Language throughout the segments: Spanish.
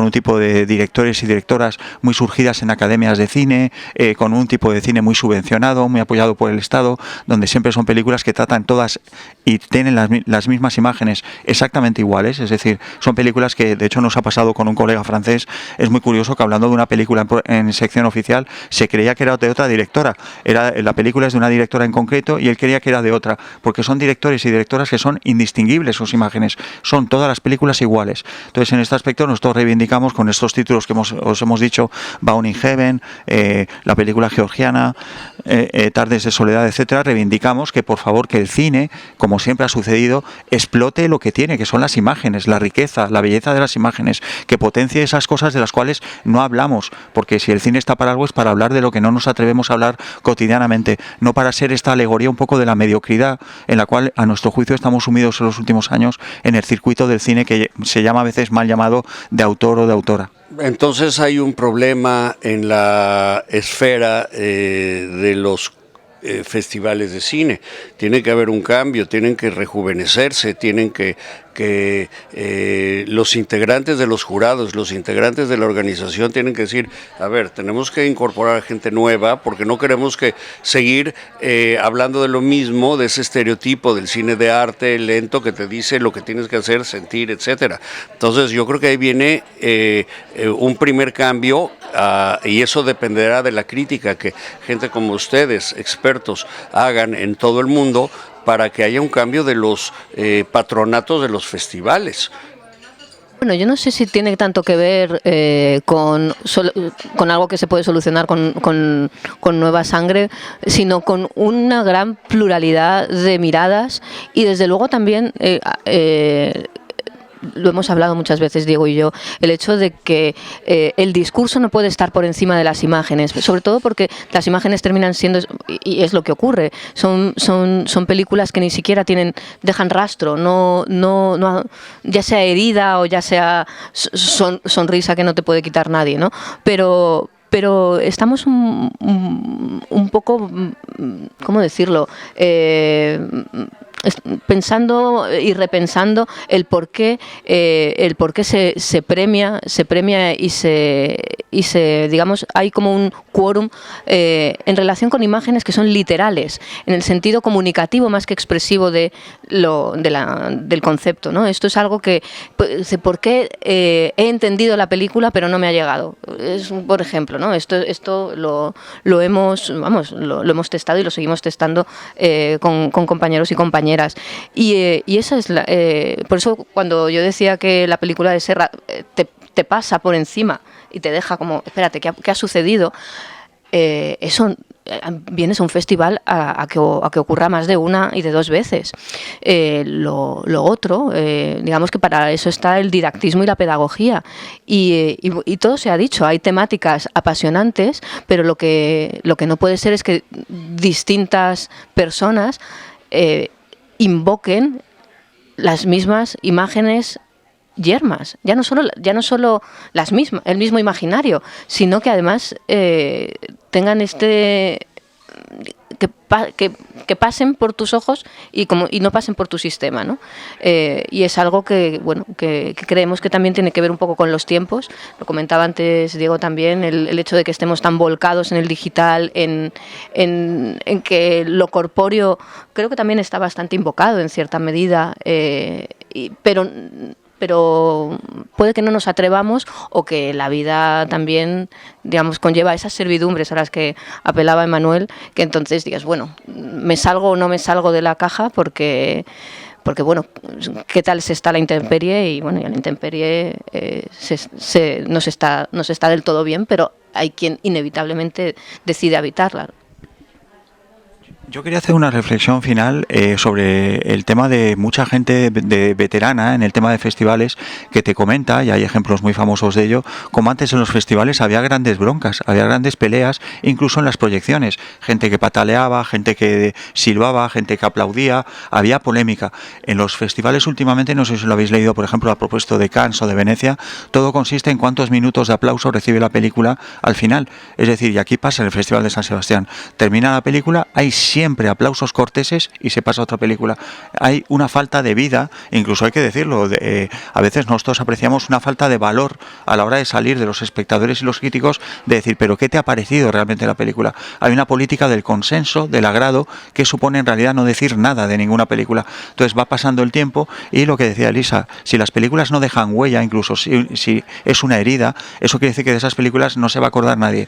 un tipo de directores y directoras muy surgidas en academias de cine, con un tipo de cine muy subvencionado, muy apoyado por el Estado, donde siempre son películas que tratan todas y tienen las mismas imágenes exactamente iguales. Es decir, son películas que de hecho nos ha pasado con un colega francés. Es muy curioso que hablando de una película en sección oficial se creía que era de otra directora. La película es de una directora en concreto y él creía que era de otra, porque son directores y directoras que son indistinguibles sus imágenes, son todas las películas iguales. Entonces, en este aspecto nosotros reivindicamos con estos títulos que os hemos dicho, Bound in Heaven, la película georgiana, Tardes de soledad, etcétera, reivindicamos que por favor que el cine, como siempre ha sucedido, explote lo que tiene, que son las imágenes, la riqueza, la belleza de las imágenes, que potencie esas cosas de las cuales no hablamos, porque si el cine está para algo es para hablar de lo que no nos atrevemos a hablar cotidianamente, no para ser esta alegoría un poco de la mediocridad en la cual a nuestro juicio estamos sumidos en los últimos años en el circuito del cine que se llama a veces mal llamado de autor o de autora. Entonces hay un problema en la esfera de los festivales de cine. Tiene que haber un cambio, tienen que rejuvenecerse, tienen que los integrantes de los jurados, los integrantes de la organización tienen que decir, a ver, tenemos que incorporar gente nueva porque no queremos que seguir hablando de lo mismo, de ese estereotipo del cine de arte lento que te dice lo que tienes que hacer, sentir, etcétera. Entonces yo creo que ahí viene un primer cambio y eso dependerá de la crítica que gente como ustedes, expertos, hagan en todo el mundo para que haya un cambio de los patronatos de los festivales. Bueno, yo no sé si tiene tanto que ver con algo que se puede solucionar con nueva sangre, sino con una gran pluralidad de miradas y desde luego también lo hemos hablado muchas veces Diego y yo, el hecho de que el discurso no puede estar por encima de las imágenes, sobre todo porque las imágenes terminan siendo, y es lo que ocurre, son películas que ni siquiera dejan rastro, no ya sea herida o ya sea sonrisa que no te puede quitar nadie, ¿no? Pero estamos un poco, ¿cómo decirlo?, pensando y repensando el por qué se premia y se digamos hay como un quórum en relación con imágenes que son literales en el sentido comunicativo más que expresivo del concepto, ¿no? Esto es algo que ¿por qué he entendido la película pero no me ha llegado? Es por ejemplo, ¿no? Esto lo hemos testado y lo seguimos testando con compañeros y compañeras. Y esa es por eso cuando yo decía que la película de Serra te pasa por encima y te deja como, espérate, ¿qué ha sucedido? Eso vienes a un festival a que ocurra más de una y de dos veces. Lo otro, digamos que para eso está el didactismo y la pedagogía. Y todo se ha dicho, hay temáticas apasionantes, pero lo que no puede ser es que distintas personas invoquen las mismas imágenes yermas, ya no solo el mismo imaginario, sino que además tengan que pasen por tus ojos y no pasen por tu sistema, ¿no? Y es algo que creemos que también tiene que ver un poco con los tiempos. Lo comentaba antes Diego también, el hecho de que estemos tan volcados en el digital, en que lo corpóreo creo que también está bastante invocado en cierta medida, pero puede que no nos atrevamos o que la vida también, digamos, conlleva esas servidumbres a las que apelaba Emmanuel, que entonces digas, bueno, ¿me salgo o no me salgo de la caja? Porque bueno, ¿qué tal se está la intemperie? Y bueno, y a la intemperie no se está del todo bien, pero hay quien inevitablemente decide habitarla. Yo quería hacer una reflexión final sobre el tema de mucha gente de veterana en el tema de festivales que te comenta, y hay ejemplos muy famosos de ello, como antes en los festivales había grandes broncas, había grandes peleas, incluso en las proyecciones, gente que pataleaba, gente que silbaba, gente que aplaudía, había polémica. En los festivales últimamente, no sé si lo habéis leído, por ejemplo, a propósito de Cannes o de Venecia, todo consiste en cuántos minutos de aplauso recibe la película al final. Es decir, y aquí pasa en el Festival de San Sebastián, termina la película, hay siempre aplausos corteses y se pasa a otra película. Hay una falta de vida, incluso hay que decirlo, a veces nosotros apreciamos una falta de valor a la hora de salir de los espectadores y los críticos, de decir, pero ¿qué te ha parecido realmente la película? Hay una política del consenso, del agrado, que supone en realidad no decir nada de ninguna película. Entonces va pasando el tiempo y lo que decía Elisa, si las películas no dejan huella, incluso si es una herida, eso quiere decir que de esas películas no se va a acordar nadie.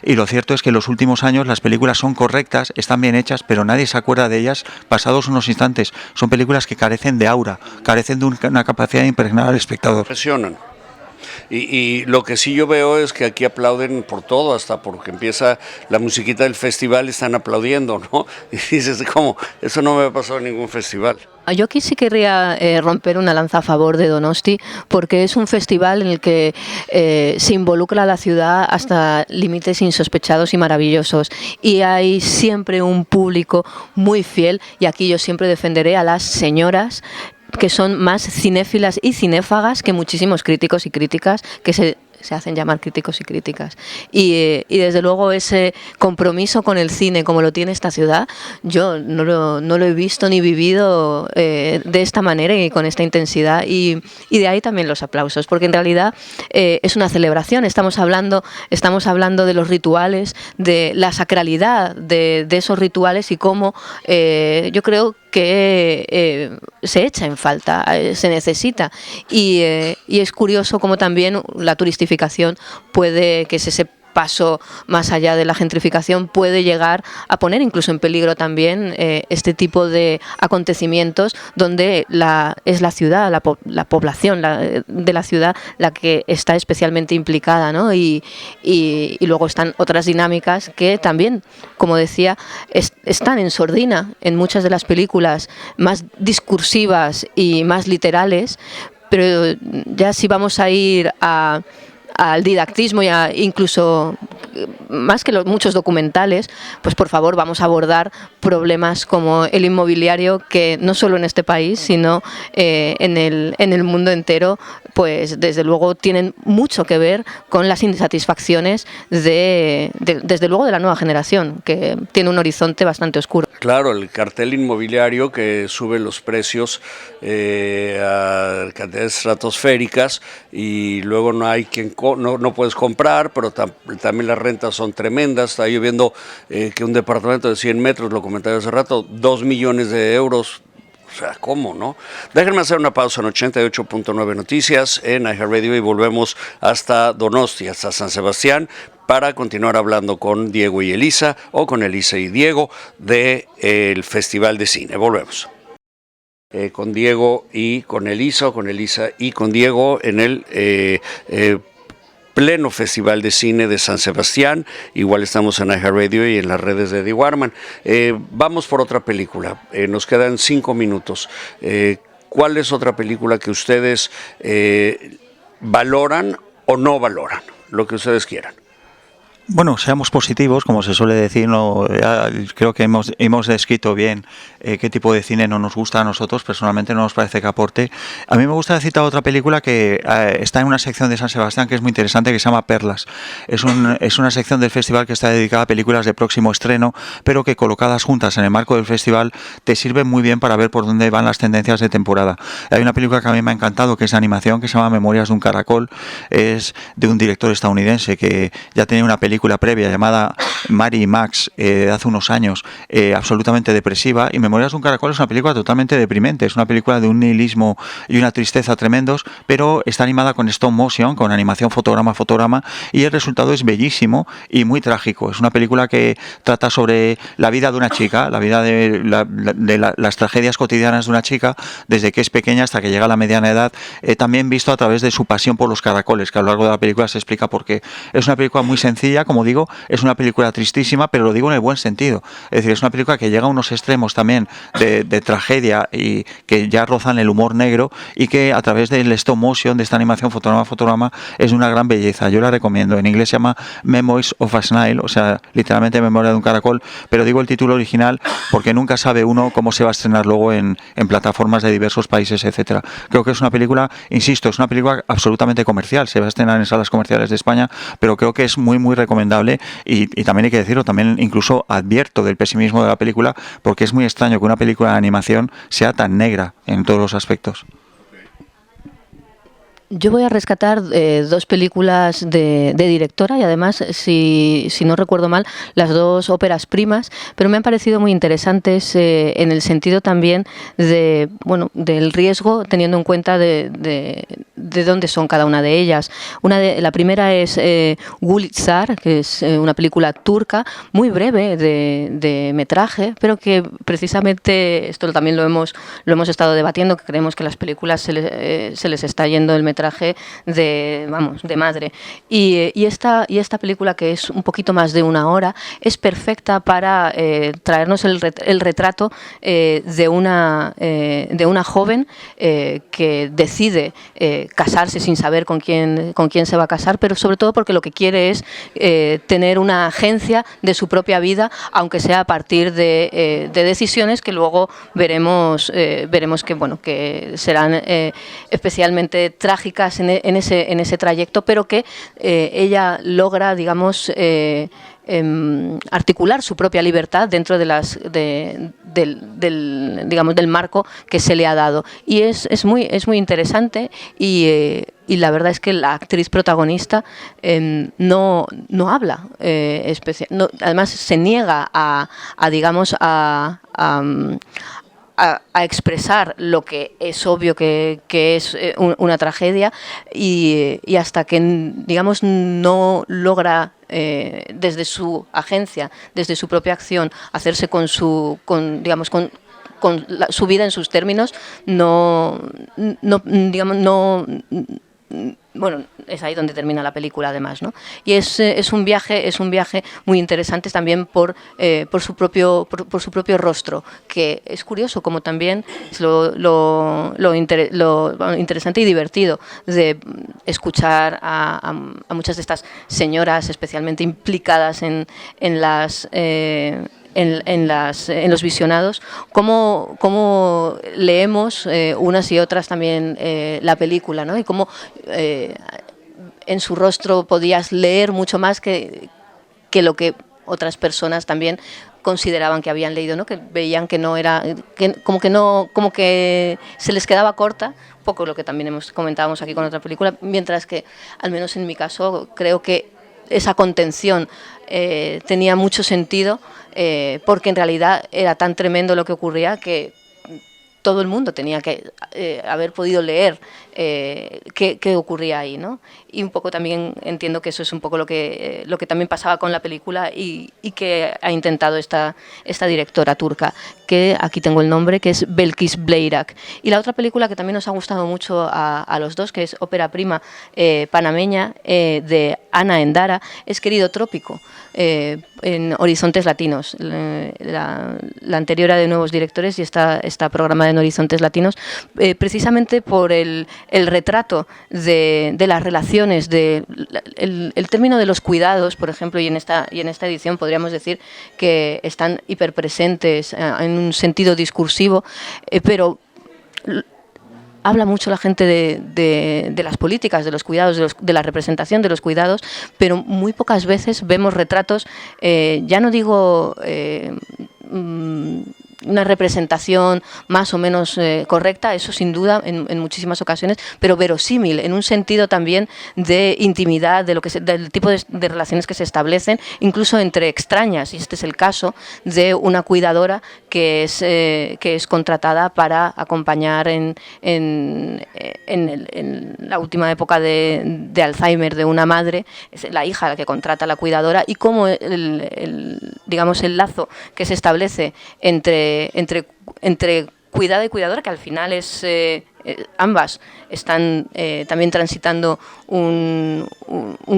Y lo cierto es que en los últimos años las películas son correctas, están bien hechas, pero nadie se acuerda de ellas pasados unos instantes. Son películas que carecen de aura, carecen de una capacidad de impregnar al espectador. Presionan. Y lo que sí yo veo es que aquí aplauden por todo, hasta porque empieza la musiquita del festival, están aplaudiendo, ¿no? Y dices, ¿cómo? Eso no me ha pasado en ningún festival. Yo aquí sí querría romper una lanza a favor de Donosti, porque es un festival en el que se involucra a la ciudad hasta límites insospechados y maravillosos. Y hay siempre un público muy fiel, y aquí yo siempre defenderé a las señoras que son más cinéfilas y cinéfagas que muchísimos críticos y críticas que se hacen llamar críticos y críticas. Y desde luego ese compromiso con el cine como lo tiene esta ciudad, yo no lo he visto ni vivido de esta manera y con esta intensidad. Y de ahí también los aplausos, porque en realidad es una celebración. Estamos hablando de los rituales, de la sacralidad de esos rituales y cómo yo creo que se echa en falta, se necesita. Y es curioso cómo también la turistificación puede, que es ese paso más allá de la gentrificación, puede llegar a poner incluso en peligro también este tipo de acontecimientos donde es la ciudad, la población de la ciudad la que está especialmente implicada, ¿no? Y luego están otras dinámicas que también, como decía, están en sordina en muchas de las películas más discursivas y más literales, pero ya si vamos a ir al didactismo y incluso más que muchos documentales, pues por favor vamos a abordar problemas como el inmobiliario, que no solo en este país, sino en el mundo entero, pues desde luego tienen mucho que ver con las insatisfacciones desde luego de la nueva generación, que tiene un horizonte bastante oscuro. Claro, el cartel inmobiliario que sube los precios a cantidades estratosféricas y luego no hay quien no puedes comprar, pero también las rentas son tremendas. Está lloviendo que un departamento de 100 metros, lo comenté hace rato, 2 millones de euros. O sea, ¿cómo, no? Déjenme hacer una pausa en 88.9 Noticias en iHeartRadio y volvemos hasta Donosti, hasta San Sebastián, para continuar hablando con Diego y Elisa, o con Elisa y Diego, del Festival de Cine. Volvemos. Con Diego y con Elisa, o con Elisa y con Diego en el pleno Festival de Cine de San Sebastián. Igual estamos en iHeartRadio y en las redes de Eddie Warman. Vamos por otra película. Nos quedan 5 minutos. ¿Cuál es otra película que ustedes valoran o no valoran? Lo que ustedes quieran. Bueno, seamos positivos, como se suele decir, ¿no? Creo que hemos descrito bien qué tipo de cine no nos gusta a nosotros, personalmente no nos parece que aporte. A mí me gusta citar otra película que está en una sección de San Sebastián que es muy interesante, que se llama Perlas. Es una sección del festival que está dedicada a películas de próximo estreno, pero que colocadas juntas en el marco del festival te sirven muy bien para ver por dónde van las tendencias de temporada. Hay una película que a mí me ha encantado, que es de animación, que se llama Memorias de un caracol. Es de un director estadounidense que ya tenía una película previa llamada Mary y Max hace unos años, absolutamente depresiva, y Memorias de un caracol es una película totalmente deprimente, es una película de un nihilismo y una tristeza tremendos, pero está animada con stop motion, con animación fotograma a fotograma, y el resultado es bellísimo y muy trágico. Es una película que trata sobre la vida de una chica, la vida de las tragedias cotidianas de una chica desde que es pequeña hasta que llega a la mediana edad, también visto a través de su pasión por los caracoles, que a lo largo de la película se explica por qué. Es una película muy sencilla, como digo, es una película tristísima, pero lo digo en el buen sentido. Es decir, es una película que llega a unos extremos también de tragedia y que ya rozan el humor negro, y que a través del stop motion, de esta animación fotograma a fotograma, es de una gran belleza. Yo la recomiendo. En inglés se llama Memoirs of a Snail, o sea, literalmente Memoria de un caracol, pero digo el título original porque nunca sabe uno cómo se va a estrenar luego en plataformas de diversos países, etcétera. Creo que es una película, insisto, es una película absolutamente comercial, se va a estrenar en salas comerciales de España, pero creo que es muy, muy recomendable recomendable y también hay que decirlo, también incluso advierto del pesimismo de la película porque es muy extraño que una película de animación sea tan negra en todos los aspectos. Yo voy a rescatar dos películas de directora y además, si no recuerdo mal, las dos óperas primas, pero me han parecido muy interesantes en el sentido también del riesgo, teniendo en cuenta de dónde son cada una de ellas. La primera es Gulizar, que es una película turca, muy breve de metraje, pero que precisamente, esto también lo hemos estado debatiendo, que creemos que las películas se les está yendo el metraje de madre. Y esta película, que es un poquito más de una hora, es perfecta para traernos el retrato de una joven que decide casarse sin saber con quién se va a casar, pero sobre todo porque lo que quiere es tener una agencia de su propia vida, aunque sea a partir de decisiones que luego veremos que serán especialmente trágicas en ese trayecto, pero que ella logra, digamos, articular su propia libertad dentro del marco que se le ha dado. Y es muy interesante y la verdad es que la actriz protagonista no habla, además se niega a expresar lo que es obvio que es una tragedia y hasta que, digamos, no logra desde su agencia, desde su propia acción, hacerse con su vida en sus términos, bueno, es ahí donde termina la película, además, ¿no? Y es un viaje muy interesante también por su propio rostro, que es curioso, como también es lo interesante y divertido de escuchar a muchas de estas señoras especialmente implicadas en los visionados, cómo leemos unas y otras también la película, ¿no? Y cómo en su rostro podías leer mucho más que lo que otras personas también consideraban que habían leído, ¿no? Que veían que no era, como que se les quedaba corta, un poco lo que también comentábamos aquí con otra película, mientras que, al menos en mi caso, creo que esa contención tenía mucho sentido, porque en realidad era tan tremendo lo que ocurría que todo el mundo tenía que haber podido leer qué ocurría ahí, ¿no? Y un poco también entiendo que eso es un poco lo que también pasaba con la película y que ha intentado esta directora turca, que aquí tengo el nombre, que es Belkis Beyrak. Y la otra película que también nos ha gustado mucho a los dos, que es ópera prima panameña de Ana Endara, es Querido Trópico, en Horizontes Latinos. La anterior era de Nuevos Directores y está programada en Horizontes Latinos, precisamente por el retrato de las relaciones, el término de los cuidados, por ejemplo, y en esta edición podríamos decir que están hiperpresentes en un sentido discursivo, pero habla mucho la gente de las políticas, de los cuidados, de la representación de los cuidados, pero muy pocas veces vemos retratos, ya no digo una representación más o menos correcta, eso sin duda en muchísimas ocasiones, pero verosímil, en un sentido también de intimidad, del tipo de relaciones que se establecen, incluso entre extrañas, y este es el caso de una cuidadora que es contratada para acompañar en la última época de Alzheimer de una madre, es la hija la que contrata a la cuidadora, y cómo digamos el lazo que se establece entre cuidado y cuidadora, que al final es ambas están también transitando un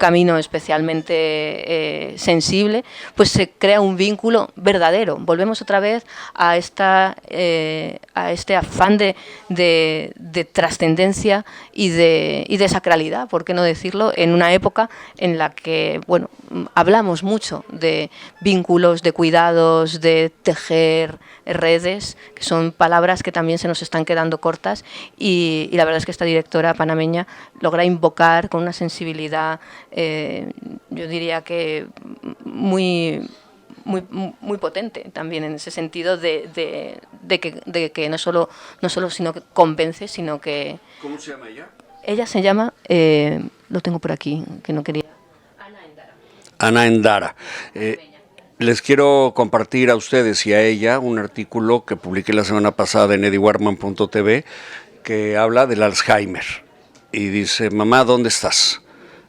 camino especialmente sensible, pues se crea un vínculo verdadero. Volvemos otra vez a este afán de trascendencia y de sacralidad, por qué no decirlo, en una época en la que, bueno, hablamos mucho de vínculos, de cuidados, de tejer redes, que son palabras que también se nos están quedando cortas y la verdad es que esta directora panameña logra invocar con una sensibilidad, yo diría que muy potente también en ese sentido de que no solo sino que convence, sino que... ¿Cómo se llama ella? Ella se llama, lo tengo por aquí, que no quería... Ana Endara. Les quiero compartir a ustedes y a ella un artículo que publiqué la semana pasada en eddiewarman.tv que habla del Alzheimer y dice: mamá, ¿dónde estás?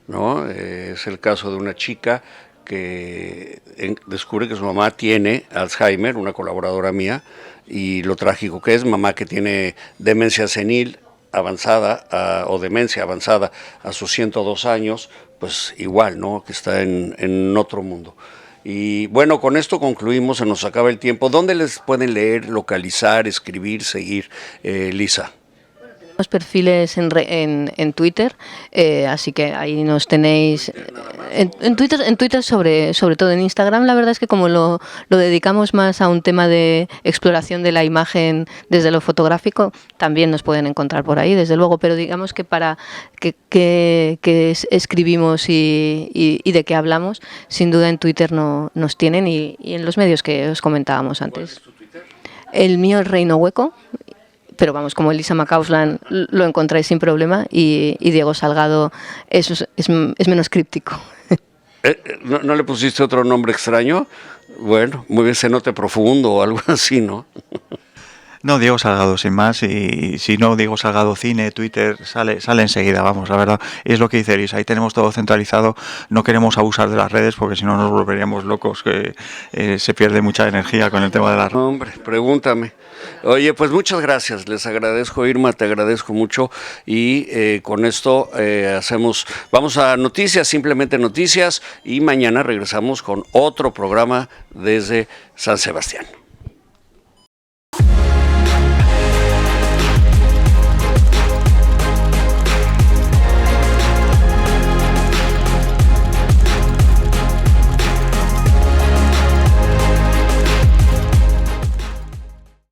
¿No? Es el caso de una chica que descubre que su mamá tiene Alzheimer, una colaboradora mía, y lo trágico que es, mamá que tiene demencia senil avanzada o demencia avanzada a sus 102 años, pues igual, ¿no? Que está en otro mundo. Y bueno, con esto concluimos, se nos acaba el tiempo. ¿Dónde les pueden leer, localizar, escribir, seguir, Lisa? Tenemos perfiles en Twitter, así que ahí nos tenéis. En Twitter sobre todo. En Instagram, la verdad es que como lo dedicamos más a un tema de exploración de la imagen desde lo fotográfico, también nos pueden encontrar por ahí, desde luego. Pero digamos que para que escribimos y de qué hablamos, sin duda en Twitter nos tienen y en los medios que os comentábamos antes. ¿Cuál es tu Twitter? El mío es Reino Hueco. Pero vamos, como Elisa McCausland lo encontráis sin problema y Diego Salgado es menos críptico. ¿No le pusiste otro nombre extraño? Bueno, muy bien, cenote profundo o algo así, ¿no? No, Diego Salgado, sin más, y si no, Diego Salgado Cine, Twitter, sale enseguida, vamos, la verdad, es lo que dice Elisa, ahí tenemos todo centralizado, no queremos abusar de las redes porque si no nos volveríamos locos, que se pierde mucha energía con el tema de las redes. Hombre, pregúntame. Oye, pues muchas gracias, les agradezco, Irma, te agradezco mucho y con esto vamos a noticias, simplemente noticias, y mañana regresamos con otro programa desde San Sebastián.